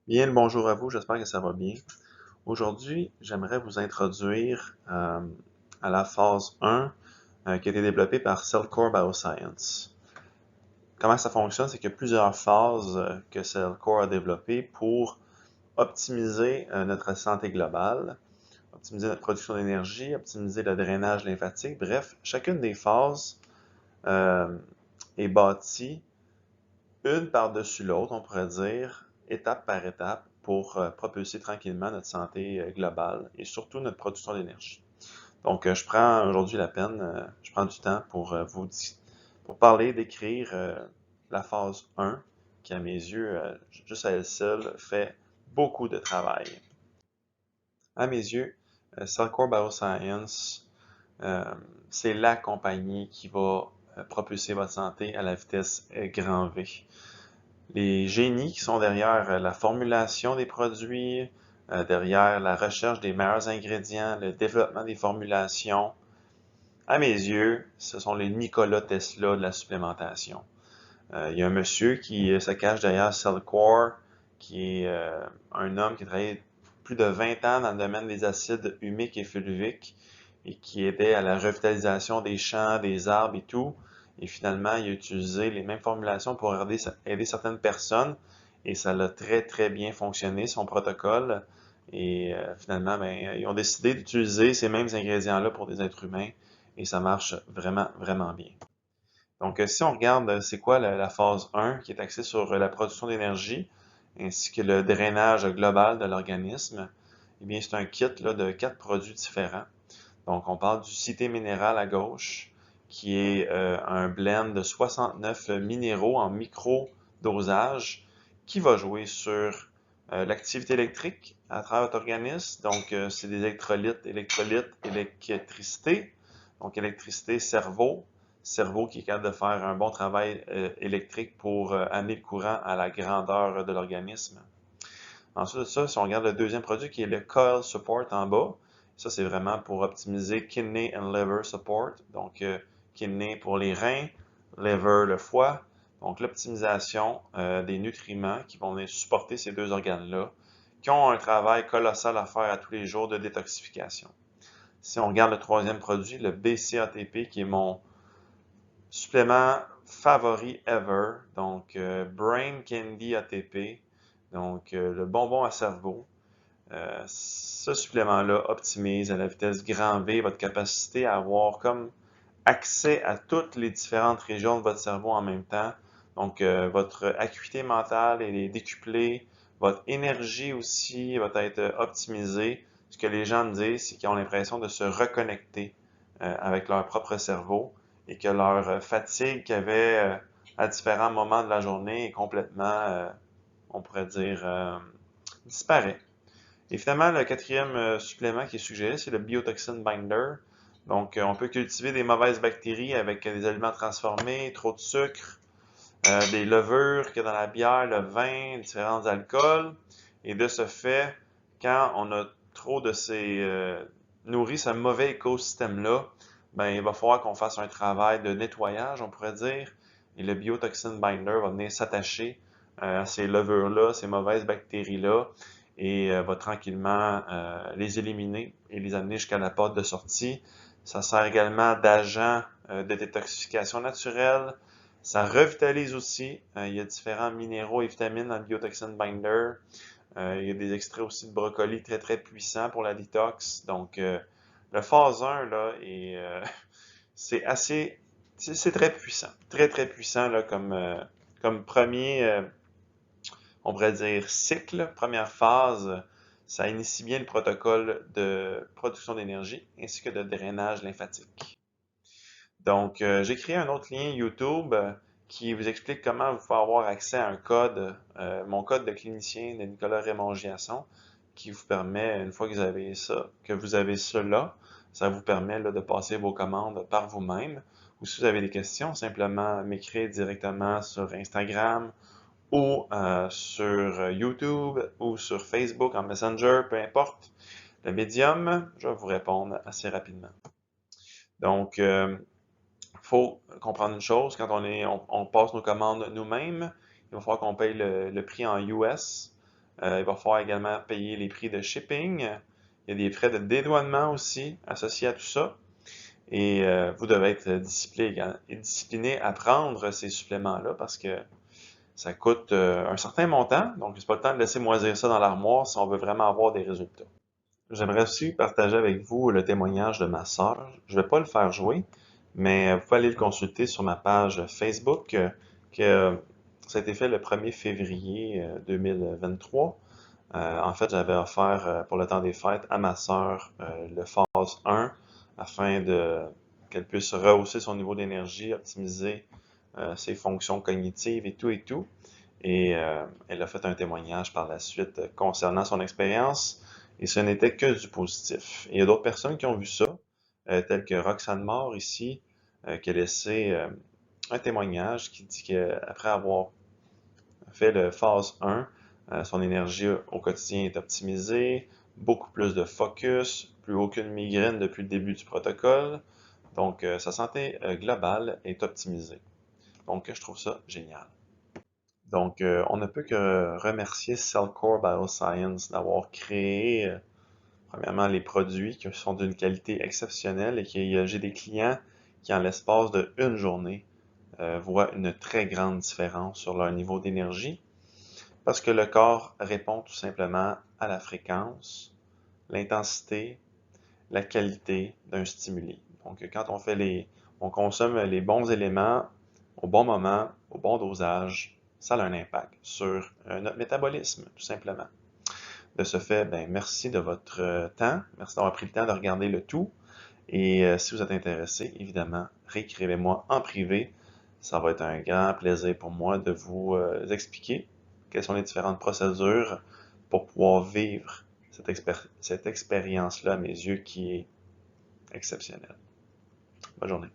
Bien, le bonjour à vous, j'espère que ça va bien. Aujourd'hui, j'aimerais vous introduire à la phase 1 qui a été développée par Cellcore Bioscience. Comment ça fonctionne? C'est qu'il y a plusieurs phases que Cellcore a développées pour optimiser notre santé globale, optimiser notre production d'énergie, optimiser le drainage lymphatique. Bref, chacune des phases euh, est bâtie une par-dessus l'autre, on pourrait dire, étape par étape, pour propulser tranquillement notre santé globale et surtout notre production d'énergie. Donc, je prends aujourd'hui la peine, je prends du temps pour pour parler, décrire la phase 1, qui à mes yeux, juste à elle seule, fait beaucoup de travail. À mes yeux, Cellcore Bioscience, euh, c'est la compagnie qui va propulser votre santé à la vitesse grand V. Les génies qui sont derrière la formulation des produits, derrière la recherche des meilleurs ingrédients, le développement des formulations, à mes yeux, ce sont les Nikola Tesla de la supplémentation. Il y a un monsieur qui se cache derrière Cellcore, qui est un homme qui a travaillé plus de 20 ans dans le domaine des acides humiques et fulviques et qui aidait à la revitalisation des champs, des arbres et tout. Et finalement, il a utilisé les mêmes formulations pour aider certaines personnes et ça a très très bien fonctionné, son protocole. Et finalement, ben, ils ont décidé d'utiliser ces mêmes ingrédients-là pour des êtres humains et ça marche vraiment, vraiment bien. Donc, si on regarde c'est quoi la phase 1 qui est axée sur la production d'énergie ainsi que le drainage global de l'organisme, eh bien, c'est un kit là, de 4 produits différents. Donc, on parle du cité minéral à gauche, qui est un blend de 69 minéraux en micro-dosage qui va jouer sur l'activité électrique à travers votre organisme. Donc, c'est des électrolytes, électricité. Donc, électricité, cerveau. Cerveau qui est capable de faire un bon travail électrique pour amener le courant à la grandeur de l'organisme. Ensuite de ça, si on regarde le deuxième produit qui est le Coil Support en bas, ça c'est vraiment pour optimiser Kidney and Liver Support. Donc, kidney pour les reins, liver le foie. Donc, l'optimisation des nutriments qui vont venir supporter ces deux organes-là, qui ont un travail colossal à faire à tous les jours de détoxification. Si on regarde le troisième produit, le BCATP, qui est mon supplément favori ever, donc Brain Candy ATP, donc le bonbon à cerveau. Ce supplément-là optimise à la vitesse grand V votre capacité à avoir comme accès à toutes les différentes régions de votre cerveau en même temps. Donc, votre acuité mentale est décuplée, votre énergie aussi va être optimisée. Ce que les gens me disent, c'est qu'ils ont l'impression de se reconnecter avec leur propre cerveau et que leur fatigue qu'ils avaient à différents moments de la journée est complètement, on pourrait dire, disparaît. Et finalement, le quatrième supplément qui est suggéré, c'est le Biotoxin Binder. Donc, on peut cultiver des mauvaises bactéries avec des aliments transformés, trop de sucre, des levures que dans la bière, le vin, différents alcools. Et de ce fait, quand on a trop de ces nourrit ce mauvais écosystème-là, ben, il va falloir qu'on fasse un travail de nettoyage, on pourrait dire. Et le Biotoxin Binder va venir s'attacher à ces levures-là, ces mauvaises bactéries-là, et va tranquillement les éliminer et les amener jusqu'à la porte de sortie. Ça sert également d'agent de détoxification naturelle. Ça revitalise aussi. Il y a différents minéraux et vitamines dans le Biotoxin Binder. Il y a des extraits aussi de brocoli très très puissants pour la détox. Donc, le phase 1, là, c'est assez, c'est très puissant. Très très puissant là, comme premier, on pourrait dire, cycle, première phase. Ça initie bien le protocole de production d'énergie ainsi que de drainage lymphatique. Donc, j'ai créé un autre lien YouTube qui vous explique comment vous pouvez avoir accès à un code, mon code de clinicien de Nicolas Raymond Giasson, qui vous permet, une fois que vous avez cela, ça vous permet là, de passer vos commandes par vous-même. Ou si vous avez des questions, simplement m'écrire directement sur Instagram ou sur YouTube ou sur Facebook en Messenger, peu importe le médium, je vais vous répondre assez rapidement. Donc, faut comprendre une chose, quand on passe nos commandes nous-mêmes, il va falloir qu'on paye le prix en US. Il va falloir également payer les prix de shipping. Il y a des frais de dédouanement aussi associés à tout ça. Et vous devez être discipliné à prendre ces suppléments-là parce que ça coûte un certain montant. Donc, c'est pas le temps de laisser moisir ça dans l'armoire si on veut vraiment avoir des résultats. J'aimerais aussi partager avec vous le témoignage de ma sœur. Je ne vais pas le faire jouer, mais vous pouvez aller le consulter sur ma page Facebook, que ça a été fait le 1er février 2023. En fait, j'avais offert pour le temps des fêtes à ma sœur le phase 1 afin qu'elle puisse rehausser son niveau d'énergie, optimiser ses fonctions cognitives et tout et tout. Et elle a fait un témoignage par la suite concernant son expérience et ce n'était que du positif. Et il y a d'autres personnes qui ont vu ça, telles que Roxane Moore ici, qui a laissé un témoignage qui dit qu'après avoir fait le phase 1, son énergie au quotidien est optimisée, beaucoup plus de focus, plus aucune migraine depuis le début du protocole. Donc, sa santé globale est optimisée. Donc, je trouve ça génial. Donc, on ne peut que remercier Cellcore Bioscience d'avoir créé, premièrement, les produits qui sont d'une qualité exceptionnelle et que j'ai des clients qui, en l'espace de une journée, voient une très grande différence sur leur niveau d'énergie parce que le corps répond tout simplement à la fréquence, l'intensité, la qualité d'un stimuli. Donc, quand on consomme les bons éléments au bon moment, au bon dosage, ça a un impact sur notre métabolisme, tout simplement. De ce fait, ben, merci de votre temps. Merci d'avoir pris le temps de regarder le tout. Et si vous êtes intéressé, évidemment, réécrivez-moi en privé. Ça va être un grand plaisir pour moi de vous expliquer quelles sont les différentes procédures pour pouvoir vivre cette expérience-là à mes yeux qui est exceptionnelle. Bonne journée.